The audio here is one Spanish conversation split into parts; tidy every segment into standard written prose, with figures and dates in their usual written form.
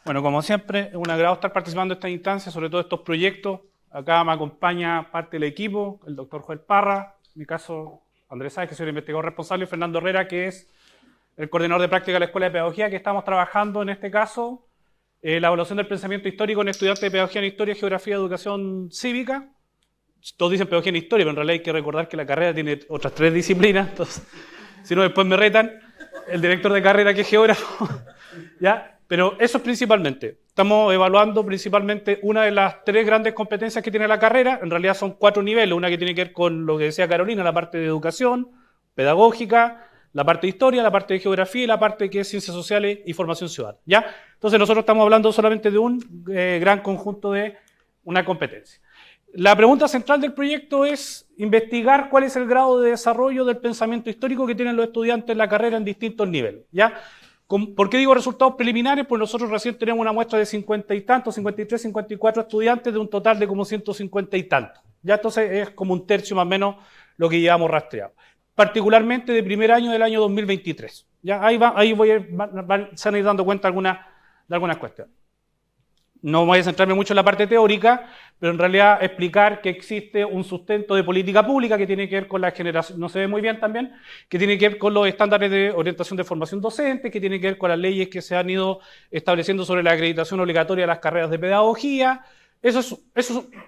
Bueno, como siempre, es un agrado estar participando en esta instancia, sobre todo estos proyectos. Acá me acompaña parte del equipo, el doctor Joel Parra, en mi caso Andrés Sáez, que soy el investigador responsable, y Fernando Herrera, que es el coordinador de práctica de la Escuela de Pedagogía, que estamos trabajando en este caso la evaluación del pensamiento histórico en estudiantes de Pedagogía en Historia, Geografía y Educación Cívica. Todos dicen Pedagogía en Historia, pero en realidad hay que recordar que la carrera tiene otras 3 disciplinas, entonces, si no después me retan, el director de carrera que es geógrafo, ¿ya? Pero eso es principalmente. Estamos evaluando principalmente una de las 3 grandes competencias que tiene la carrera. En realidad son 4 niveles. Una que tiene que ver con lo que decía Carolina, la parte de educación, pedagógica, la parte de historia, la parte de geografía y la parte que es ciencias sociales y formación ciudadana. ¿Ya? Entonces nosotros estamos hablando solamente de un gran conjunto de una competencia. La pregunta central del proyecto es investigar cuál es el grado de desarrollo del pensamiento histórico que tienen los estudiantes en la carrera en distintos niveles. ¿Ya? ¿Por qué digo resultados preliminares? Pues nosotros recién tenemos una muestra de 50 y tantos, 53, 54 estudiantes de un total de como 150 y tantos. Ya entonces es como un tercio más o menos lo que llevamos rastreado. Particularmente de primer año del año 2023. Ya ahí se van a ir dando cuenta de algunas cuestiones. No voy a centrarme mucho en la parte teórica, pero en realidad explicar que existe un sustento de política pública que tiene que ver con la generación, no se ve muy bien también, que tiene que ver con los estándares de orientación de formación docente, que tiene que ver con las leyes que se han ido estableciendo sobre la acreditación obligatoria de las carreras de pedagogía. Eso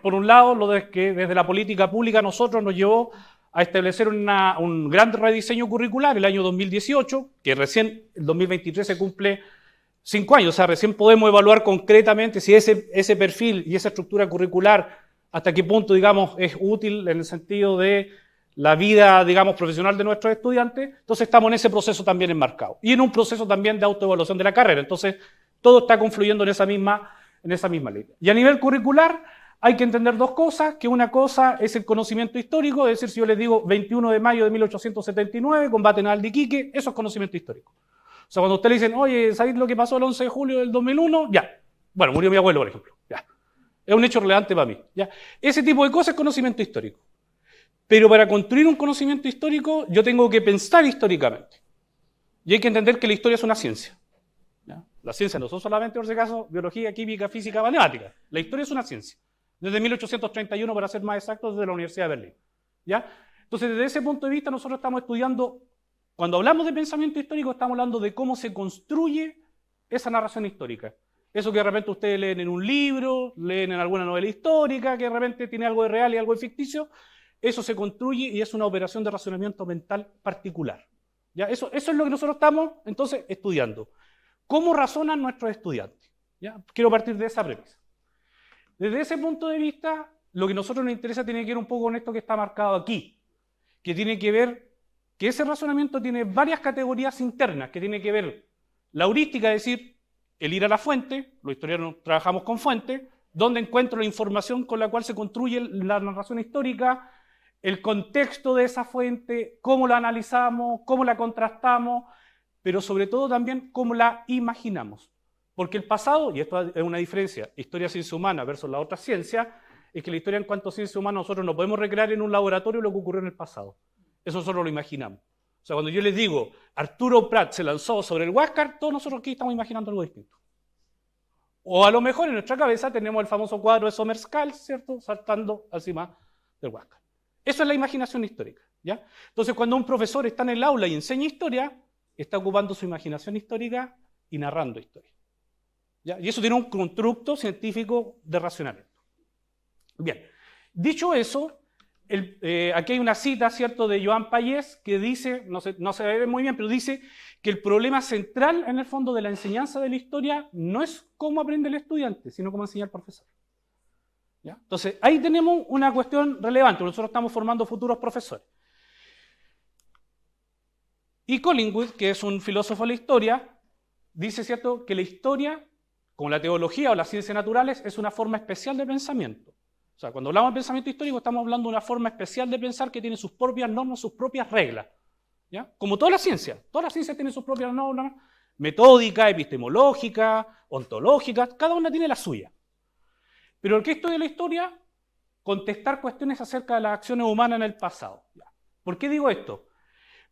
por un lado, lo de que desde la política pública nosotros nos llevó a establecer un gran rediseño curricular el año 2018, que recién el 2023 se cumple 5 años, o sea, recién podemos evaluar concretamente si ese perfil y esa estructura curricular, hasta qué punto, digamos, es útil en el sentido de la vida, digamos, profesional de nuestros estudiantes. Entonces estamos en ese proceso también enmarcado. Y en un proceso también de autoevaluación de la carrera. Entonces, todo está confluyendo en esa misma línea. Y a nivel curricular, hay que entender 2 cosas, que una cosa es el conocimiento histórico, es decir, si yo les digo 21 de mayo de 1879, combate naval de Iquique, eso es conocimiento histórico. O sea, cuando ustedes le dicen, oye, ¿sabéis lo que pasó el 11 de julio del 2001? Ya. Bueno, murió mi abuelo, por ejemplo. Ya. Es un hecho relevante para mí. ¿Ya? Ese tipo de cosas es conocimiento histórico. Pero para construir un conocimiento histórico, yo tengo que pensar históricamente. Y hay que entender que la historia es una ciencia. ¿Ya? Las ciencias no son solamente, por ese caso, biología, química, física, matemática. La historia es una ciencia. Desde 1831, para ser más exactos, desde la Universidad de Berlín. ¿Ya? Entonces, desde ese punto de vista, nosotros estamos estudiando. Cuando hablamos de pensamiento histórico, estamos hablando de cómo se construye esa narración histórica. Eso que de repente ustedes leen en un libro, leen en alguna novela histórica, que de repente tiene algo de real y algo de ficticio, eso se construye y es una operación de razonamiento mental particular. ¿Ya? Eso es lo que nosotros estamos, entonces, estudiando. ¿Cómo razonan nuestros estudiantes? ¿Ya? Quiero partir de esa premisa. Desde ese punto de vista, lo que a nosotros nos interesa tiene que ver un poco con esto que está marcado aquí, que tiene que ver que ese razonamiento tiene varias categorías internas, que tiene que ver la heurística, es decir, el ir a la fuente, los historiadores trabajamos con fuentes, donde encuentro la información con la cual se construye la narración histórica, el contexto de esa fuente, cómo la analizamos, cómo la contrastamos, pero sobre todo también cómo la imaginamos. Porque el pasado, y esto es una diferencia, historia ciencia humana versus la otra ciencia, es que la historia en cuanto a ciencia humana nosotros no podemos recrear en un laboratorio lo que ocurrió en el pasado. Eso nosotros lo imaginamos. O sea, cuando yo les digo, Arturo Prat se lanzó sobre el Huáscar, todos nosotros aquí estamos imaginando algo distinto. O a lo mejor en nuestra cabeza tenemos el famoso cuadro de Sommerscal, ¿cierto? Saltando encima del Huáscar. Eso es la imaginación histórica, ¿ya? Entonces, cuando un profesor está en el aula y enseña historia, está ocupando su imaginación histórica y narrando historia. ¿Ya? Y eso tiene un constructo científico de racionamiento. Bien, dicho eso, aquí hay una cita, ¿cierto?, de Joan Payés, que dice, no se ve muy bien, pero dice que el problema central, en el fondo, de la enseñanza de la historia no es cómo aprende el estudiante, sino cómo enseña el profesor. ¿Ya? Entonces, ahí tenemos una cuestión relevante. Nosotros estamos formando futuros profesores. Y Collingwood, que es un filósofo de la historia, dice, ¿cierto?, que la historia, como la teología o las ciencias naturales, es una forma especial de pensamiento. O sea, cuando hablamos de pensamiento histórico estamos hablando de una forma especial de pensar que tiene sus propias normas, sus propias reglas. ¿Ya? Como todas las ciencias tienen sus propias normas, metódicas, epistemológicas, ontológicas, cada una tiene la suya. Pero el que estudia la historia, contestar cuestiones acerca de las acciones humanas en el pasado. ¿Por qué digo esto?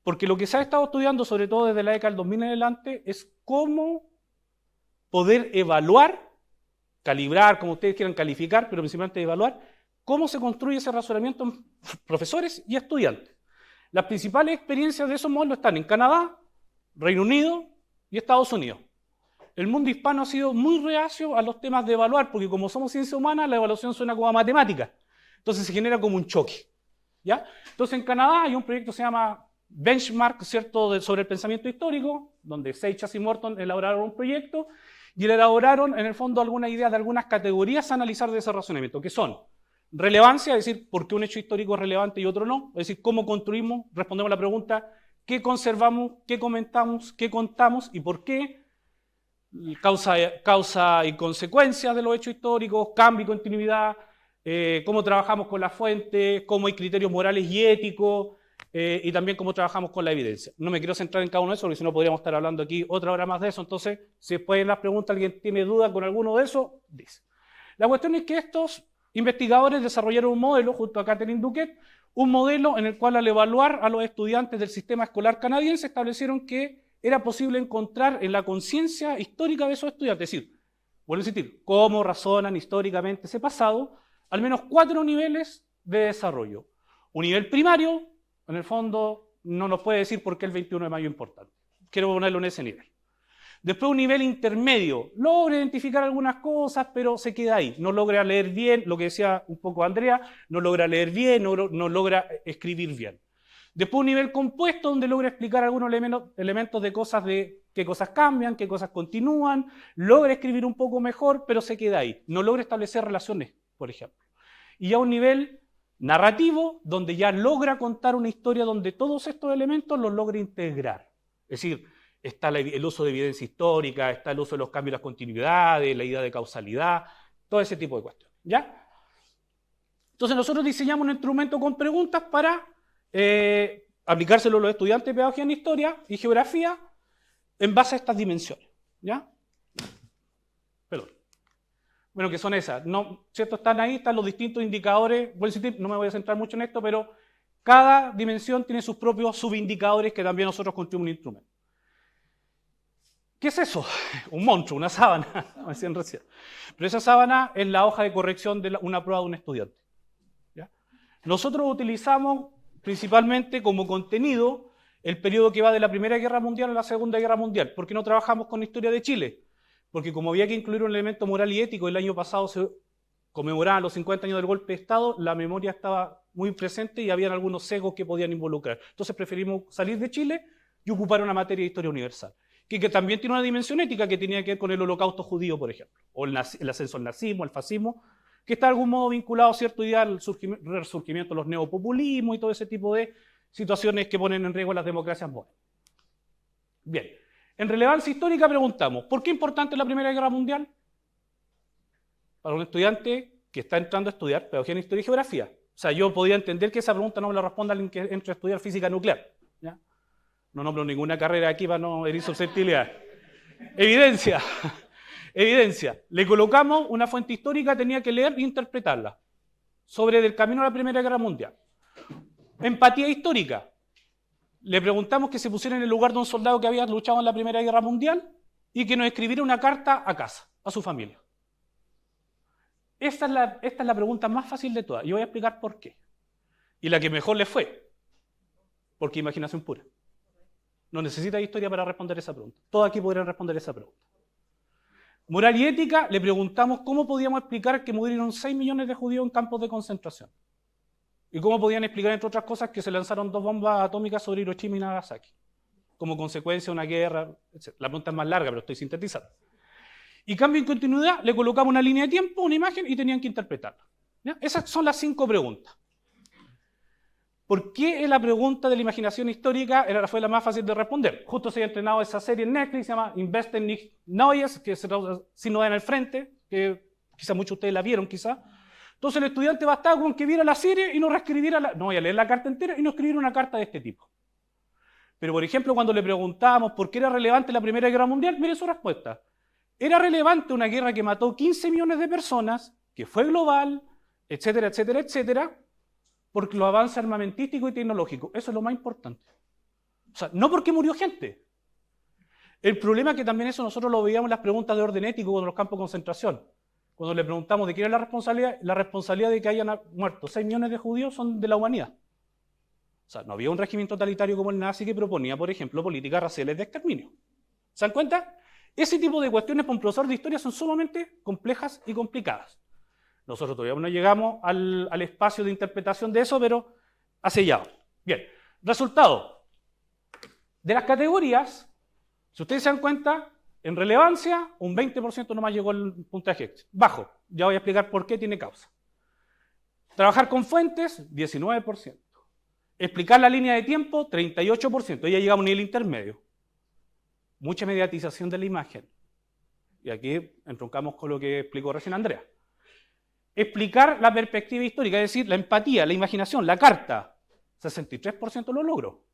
Porque lo que se ha estado estudiando, sobre todo desde la década del 2000 en adelante, es cómo poder evaluar, calibrar, como ustedes quieran calificar, pero principalmente evaluar, cómo se construye ese razonamiento en profesores y estudiantes. Las principales experiencias de esos modelos están en Canadá, Reino Unido y Estados Unidos. El mundo hispano ha sido muy reacio a los temas de evaluar, porque como somos ciencia humana, la evaluación suena como a matemática. Entonces se genera como un choque. ¿Ya? Entonces en Canadá hay un proyecto que se llama Benchmark, ¿cierto?, sobre el pensamiento histórico, donde Seixas y Morton elaboraron un proyecto y elaboraron en el fondo algunas ideas de algunas categorías a analizar de ese razonamiento, que son relevancia, es decir, por qué un hecho histórico es relevante y otro no, es decir, cómo construimos, respondemos a la pregunta, qué conservamos, qué comentamos, qué contamos y por qué, causa y consecuencias de los hechos históricos, cambio y continuidad, cómo trabajamos con la fuente, cómo hay criterios morales y éticos, y también cómo trabajamos con la evidencia. No me quiero centrar en cada uno de esos, porque si no podríamos estar hablando aquí otra hora más de eso. Entonces, si después en las preguntas alguien tiene duda con alguno de esos, dice. La cuestión es que estos investigadores desarrollaron un modelo, junto a Catherine Duquette, un modelo en el cual al evaluar a los estudiantes del sistema escolar canadiense establecieron que era posible encontrar en la conciencia histórica de esos estudiantes, es decir, vuelvo a insistir, cómo razonan históricamente ese pasado, al menos 4 niveles de desarrollo. Un nivel primario, en el fondo, no nos puede decir por qué el 21 de mayo es importante. Quiero ponerlo en ese nivel. Después un nivel intermedio, logra identificar algunas cosas, pero se queda ahí. No logra leer bien, lo que decía un poco Andrea, no logra leer bien, no logra escribir bien. Después un nivel compuesto, donde logra explicar algunos elementos de cosas, de qué cosas cambian, qué cosas continúan, logra escribir un poco mejor, pero se queda ahí. No logra establecer relaciones, por ejemplo. Y ya un nivel narrativo, donde ya logra contar una historia donde todos estos elementos los logra integrar. Es decir, está el uso de evidencia histórica, está el uso de los cambios y las continuidades, la idea de causalidad, todo ese tipo de cuestiones. ¿Ya? Entonces nosotros diseñamos un instrumento con preguntas para aplicárselo a los estudiantes de pedagogía en historia y geografía en base a estas dimensiones. ¿Ya? Perdón. Bueno, que son esas. No, ¿cierto? Están ahí, están los distintos indicadores. No me voy a centrar mucho en esto, pero cada dimensión tiene sus propios subindicadores que también nosotros construimos un instrumento. ¿Qué es eso? Un monstruo, una sábana, me decían recién. Pero esa sábana es la hoja de corrección de una prueba de un estudiante. ¿Ya? Nosotros utilizamos principalmente como contenido el periodo que va de la Primera Guerra Mundial a la Segunda Guerra Mundial. ¿Por qué no trabajamos con la historia de Chile? Porque como había que incluir un elemento moral y ético, el año pasado se conmemoraban los 50 años del golpe de Estado, la memoria estaba muy presente y había algunos sesgos que podían involucrar. Entonces preferimos salir de Chile y ocupar una materia de historia universal, que también tiene una dimensión ética que tenía que ver con el holocausto judío, por ejemplo, o el ascenso al nazismo, al fascismo, que está de algún modo vinculado, cierto día, al resurgimiento de los neopopulismos y todo ese tipo de situaciones que ponen en riesgo las democracias modernas. Bien, en relevancia histórica preguntamos, ¿por qué es importante la Primera Guerra Mundial? Para un estudiante que está entrando a estudiar pedagogía en historia y geografía. O sea, yo podría entender que esa pregunta no me la responda alguien que entre a estudiar física nuclear. ¿Ya? No nombro ninguna carrera aquí para no herir susceptibilidad. Evidencia. Evidencia. Le colocamos una fuente histórica, tenía que leer e interpretarla. Sobre el camino a la Primera Guerra Mundial. Empatía histórica. Le preguntamos que se pusiera en el lugar de un soldado que había luchado en la Primera Guerra Mundial y que nos escribiera una carta a casa, a su familia. Esta es la pregunta más fácil de todas. Y voy a explicar por qué. Y la que mejor le fue. Porque imaginación pura. No necesita historia para responder esa pregunta. Todos aquí podrían responder esa pregunta. Moral y ética, le preguntamos cómo podíamos explicar que murieron 6 millones de judíos en campos de concentración. Y cómo podían explicar, entre otras cosas, que se lanzaron 2 bombas atómicas sobre Hiroshima y Nagasaki. Como consecuencia de una guerra, etc. La pregunta es más larga, pero estoy sintetizando. Y cambio en continuidad, le colocamos una línea de tiempo, una imagen, y tenían que interpretarla. ¿Ya? Esas son las 5 preguntas. ¿Por qué la pregunta de la imaginación histórica fue la más fácil de responder? Justo se había entrenado esa serie en Netflix, se llama Investen nicht Neues, que se traduce sin novedad en el frente, que quizá muchos de ustedes la vieron, quizá. Entonces el estudiante bastaba con que viera la serie y no reescribiera no voy a leer la carta entera, y no escribir una carta de este tipo. Pero, por ejemplo, cuando le preguntábamos por qué era relevante la Primera Guerra Mundial, mire su respuesta. Era relevante una guerra que mató 15 millones de personas, que fue global, etcétera, etcétera, etcétera, por los avances armamentísticos y tecnológicos. Eso es lo más importante. O sea, no porque murió gente. El problema es que también eso nosotros lo veíamos en las preguntas de orden ético con los campos de concentración. Cuando le preguntamos de quién es la responsabilidad de que hayan muerto 6 millones de judíos son de la humanidad. O sea, no había un régimen totalitario como el nazi que proponía, por ejemplo, políticas raciales de exterminio. ¿Se dan cuenta? Ese tipo de cuestiones para un profesor de historia son sumamente complejas y complicadas. Nosotros todavía no llegamos al espacio de interpretación de eso, pero hacia allá. Bien, resultado. De las categorías, si ustedes se dan cuenta, en relevancia, un 20% nomás llegó al puntaje bajo. Ya voy a explicar por qué tiene causa. Trabajar con fuentes, 19%. Explicar la línea de tiempo, 38%. Ya llegamos a un nivel intermedio. Mucha mediatización de la imagen. Y aquí entroncamos con lo que explicó recién Andrea. Explicar la perspectiva histórica, es decir, la empatía, la imaginación, la carta. 63% lo logró.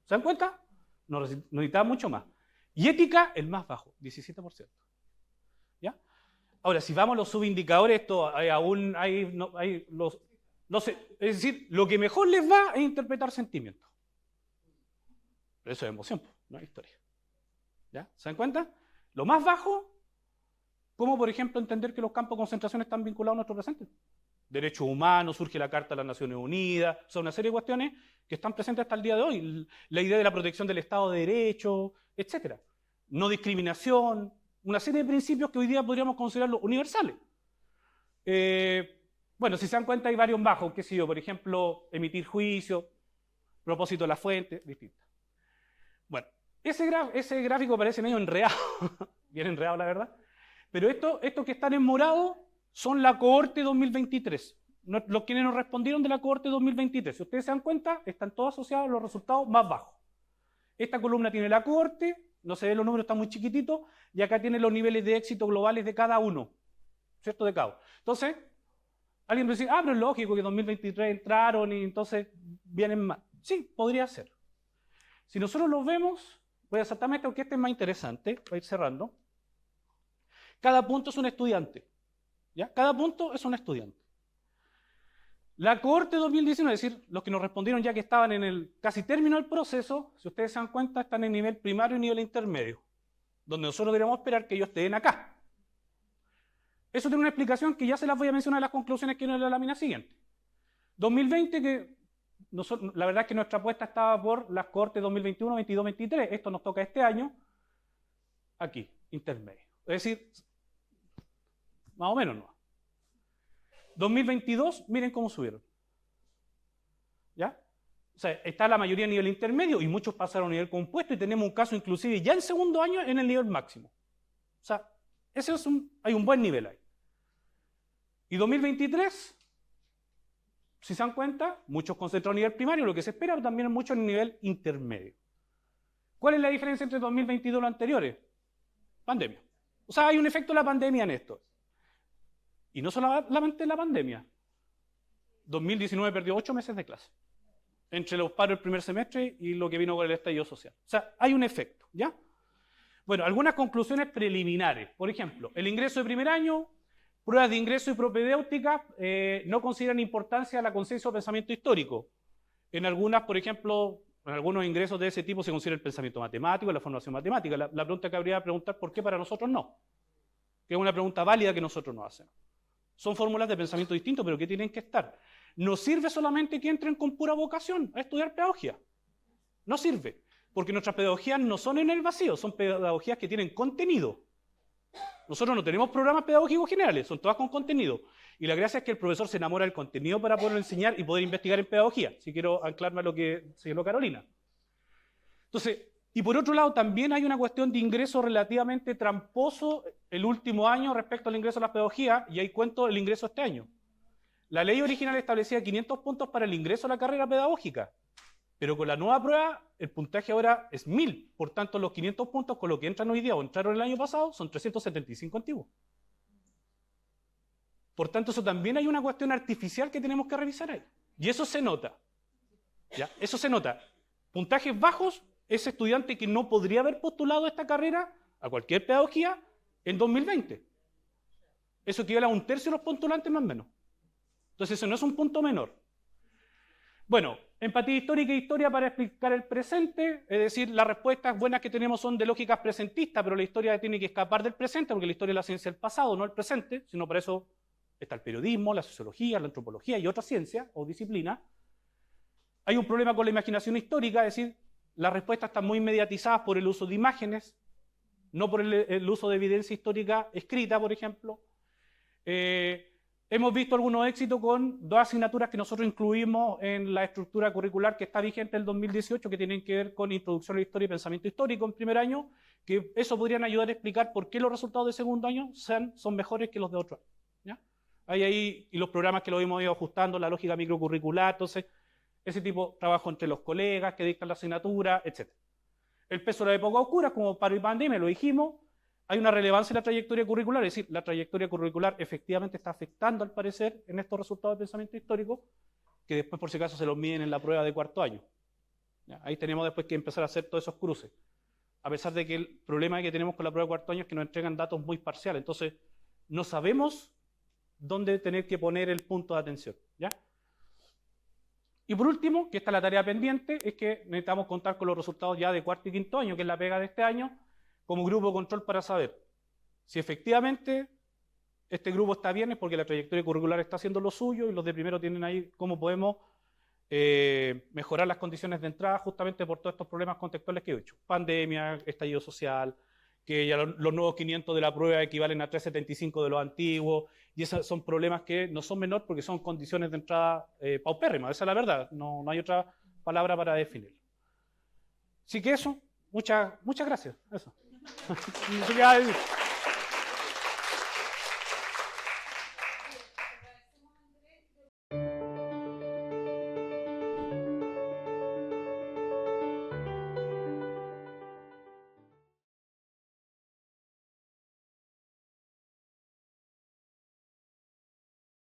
¿Se dan cuenta? No necesitaba mucho más. Y ética, el más bajo, 17%. ¿Ya? Ahora, si vamos a los subindicadores, esto aún hay los... No sé, es decir, lo que mejor les va es interpretar sentimientos. Pero eso es emoción, no es historia. ¿Ya? ¿Se dan cuenta? Lo más bajo, como por ejemplo entender que los campos de concentración están vinculados a nuestro presente. Derechos humanos, surge la Carta de las Naciones Unidas, son una serie de cuestiones que están presentes hasta el día de hoy. La idea de la protección del Estado de Derecho, etc. No discriminación, una serie de principios que hoy día podríamos considerarlos universales. Bueno, si se dan cuenta hay varios bajos, qué sé yo, por ejemplo, emitir juicio, propósito de la fuente, distintas. Bueno, ese gráfico parece medio enredado, bien enredado la verdad, pero estos que están en morado son la cohorte 2023, los quienes nos respondieron de la cohorte 2023. Si ustedes se dan cuenta, están todos asociados a los resultados más bajos. Esta columna tiene la cohorte, no se ven los números, están muy chiquititos, y acá tiene los niveles de éxito globales de cada uno, ¿cierto? De cada uno. Entonces, alguien puede decir, pero es lógico que 2023 entraron y entonces vienen más. Sí, podría ser. Si nosotros los vemos, voy a saltarme esto porque este es más interesante, voy a ir cerrando. Cada punto es un estudiante. ¿Ya? Cada punto es un estudiante. La cohorte 2019, es decir, los que nos respondieron ya que estaban en el casi término del proceso, si ustedes se dan cuenta, están en nivel primario y nivel intermedio, donde nosotros deberíamos esperar que ellos estén acá. Eso tiene una explicación que ya se las voy a mencionar en las conclusiones que vienen en la lámina siguiente. 2020, que la verdad es que nuestra apuesta estaba por las cohortes 2021, 22, 23. Esto nos toca este año, aquí, intermedio. Es decir, más o menos no. 2022, miren cómo subieron. ¿Ya? O sea, está la mayoría a nivel intermedio y muchos pasaron a nivel compuesto y tenemos un caso inclusive ya en segundo año en el nivel máximo. O sea, hay un buen nivel ahí. Y 2023, si se dan cuenta, muchos concentrados a nivel primario, lo que se espera, pero también muchos en nivel intermedio. ¿Cuál es la diferencia entre 2022 y los anteriores? Pandemia. O sea, hay un efecto de la pandemia en esto. Y no solamente la pandemia. 2019 perdió 8 meses de clase. Entre los paros del primer semestre y lo que vino con el estallido social. O sea, hay un efecto, ¿ya? Bueno, algunas conclusiones preliminares. Por ejemplo, el ingreso de primer año, pruebas de ingreso y propedéutica no consideran importancia a la conciencia o pensamiento histórico. En algunas, por ejemplo, en algunos ingresos de ese tipo se considera el pensamiento matemático, la formación matemática. La pregunta que habría que preguntar, ¿por qué para nosotros no? Que es una pregunta válida que nosotros no hacemos. Son fórmulas de pensamiento distintos, pero que tienen que estar. No sirve solamente que entren con pura vocación a estudiar pedagogía. No sirve, porque nuestras pedagogías no son en el vacío, son pedagogías que tienen contenido. Nosotros no tenemos programas pedagógicos generales, son todas con contenido. Y la gracia es que el profesor se enamora del contenido para poder enseñar y poder investigar en pedagogía, si quiero anclarme a lo que señaló Carolina. Entonces, y por otro lado, también hay una cuestión de ingreso relativamente tramposo el último año respecto al ingreso a la pedagogía, y ahí cuento el ingreso este año. La ley original establecía 500 puntos para el ingreso a la carrera pedagógica, pero con la nueva prueba el puntaje ahora es 1000, por tanto los 500 puntos con lo que entran hoy día o entraron el año pasado son 375 antiguos. Por tanto, eso también hay una cuestión artificial que tenemos que revisar ahí. Y eso se nota. ¿Ya? Eso se nota. Puntajes bajos, ese estudiante que no podría haber postulado a esta carrera, a cualquier pedagogía, en 2020. Eso equivale a 1/3 de los postulantes más o menos. Entonces eso no es un punto menor. Bueno, Empatía histórica e historia para explicar el presente, es decir, las respuestas buenas que tenemos son de lógicas presentistas, pero la historia tiene que escapar del presente, porque la historia es la ciencia del pasado, no el presente, sino para eso está el periodismo, la sociología, la antropología y otras ciencias o disciplinas. Hay un problema con la imaginación histórica, es decir, las respuestas están muy mediatizadas por el uso de imágenes, no por el uso de evidencia histórica escrita, por ejemplo. Hemos visto algunos éxitos con dos asignaturas que nosotros incluimos en la estructura curricular que está vigente del 2018, que tienen que ver con introducción a la historia y pensamiento histórico en primer año, que eso podrían ayudar a explicar por qué los resultados de segundo año son mejores que los de otro año. ¿Ya? Hay ahí, y los programas que lo hemos ido ajustando, la lógica microcurricular, entonces, ese tipo de trabajo entre los colegas que dictan la asignatura, etc. El peso de la época oscura, como paro y pandemia, lo dijimos. Hay una relevancia en la trayectoria curricular, es decir, la trayectoria curricular efectivamente está afectando, al parecer, en estos resultados de pensamiento histórico, que después, por si acaso, se los miden en la prueba de cuarto año. ¿Ya? Ahí tenemos después que empezar a hacer todos esos cruces. A pesar de que el problema que tenemos con la prueba de cuarto año es que nos entregan datos muy parciales, entonces no sabemos dónde tener que poner el punto de atención. ¿Ya? Y por último, que esta es la tarea pendiente, es que necesitamos contar con los resultados ya de cuarto y quinto año, que es la pega de este año, como grupo de control para saber si efectivamente este grupo está bien, es porque la trayectoria curricular está haciendo lo suyo y los de primero tienen ahí cómo podemos mejorar las condiciones de entrada justamente por todos estos problemas contextuales que he dicho. Pandemia, estallido social, que ya los nuevos 500 de la prueba equivalen a 375 de los antiguos, y esos son problemas que no son menores porque son condiciones de entrada paupérrimas, esa es la verdad, no hay otra palabra para definirlo. Así que eso, muchas gracias. Eso.